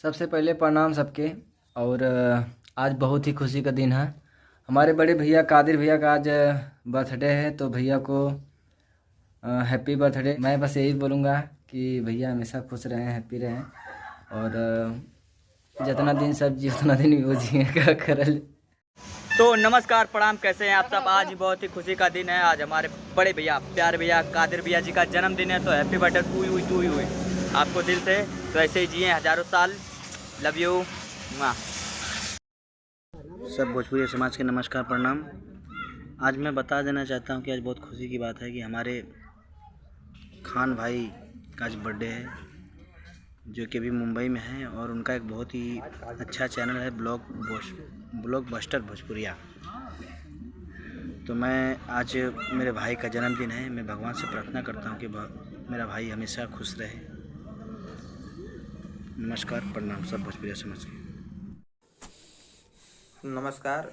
सबसे पहले प्रणाम सबके। और आज बहुत ही खुशी का दिन है। हमारे बड़े भैया कादिर भैया का आज बर्थडे है, तो भैया को हैप्पी बर्थडे। मैं बस यही बोलूँगा कि भैया हमेशा खुश रहें, हैप्पी रहें, और जितना दिन सब जी उतना दिन वो जिएगा करल। तो नमस्कार प्रणाम, कैसे हैं आप सब। आज बहुत ही खुशी का दिन है। आज हमारे बड़े भैया प्यारे भैया कादिर भैया जी का जन्मदिन है, तो हैप्पी बर्थडे टू यू आपको दिल से। तो ऐसे ही जिए हज़ारों साल। Love you. सब भोजपुरी समाज के नमस्कार प्रणाम। आज मैं बता देना चाहता हूं कि आज बहुत खुशी की बात है कि हमारे खान भाई का आज बर्थडे है, जो कि अभी मुंबई में है, और उनका एक बहुत ही अच्छा चैनल है ब्लॉकबस्टर भोजपुरिया। तो मैं आज मेरे भाई का जन्मदिन है, मैं भगवान से प्रार्थना करता हूं कि मेरा भाई हमेशा खुश रहे। नमस्कार प्रणाम सब भोजपुरिया समाज के। नमस्कार,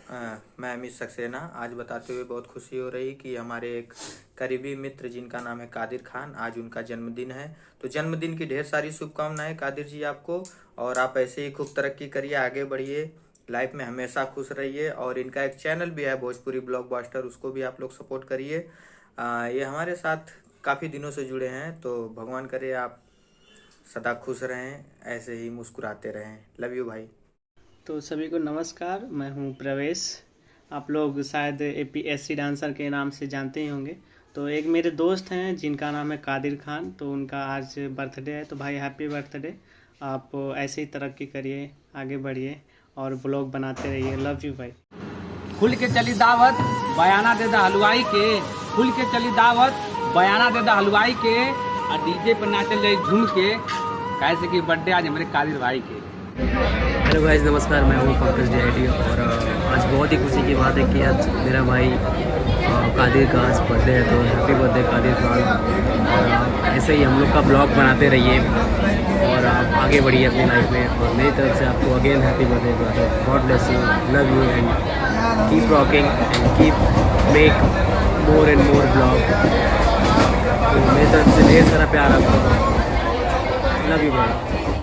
मैं अमित सक्सेना। आज बताते हुए बहुत खुशी हो रही कि हमारे एक करीबी मित्र जिनका नाम है कादिर खान, आज उनका जन्मदिन है। तो जन्मदिन की ढेर सारी शुभकामनाएं कादिर जी आपको, और आप ऐसे ही खूब तरक्की करिए, आगे बढ़िए, लाइफ में हमेशा खुश रहिए। और इनका एक चैनल भी है भोजपुरी ब्लॉकबस्टर, उसको भी आप लोग सपोर्ट करिए। ये हमारे साथ काफ़ी दिनों से जुड़े हैं, तो भगवान करे आप सदा खुश रहें, ऐसे ही मुस्कुराते रहें। लव यू भाई। तो सभी को नमस्कार, मैं हूं प्रवेश। आप लोग शायद APSC डांसर के नाम से जानते ही होंगे। तो एक मेरे दोस्त हैं जिनका नाम है कादिर खान, तो उनका आज बर्थडे है। तो भाई हैप्पी बर्थडे। आप ऐसे ही तरक्की करिए, आगे बढ़िए और ब्लॉग बनाते रहिए। लव यू भाई। खुल के चली दावत बयाना दे दा हलवाई के, खुल के चली दावत बयाना दे दा हलवाई के, और डीजे पर नाचल जाए झूम के, कैसे कि बर्थडे आज हमारे कादिर भाई के। हेलो गाइस, नमस्कार। मैं हूँ पंकज DIT, और आज बहुत ही खुशी की बात है कि आज मेरा भाई कादिर का आज बर्थडे है। तो हैप्पी बर्थडे कादिर खान। और ऐसे ही हम लोग का ब्लॉग बनाते रहिए और आप आगे बढ़िए अपनी लाइफ में। और मेरी तरफ से आपको again happy birthday brother. God bless you, love you, and keep rocking and keep make more and more blog. तो मेरी तरफ से ढेर सारा प्यार आपको। Love you brother.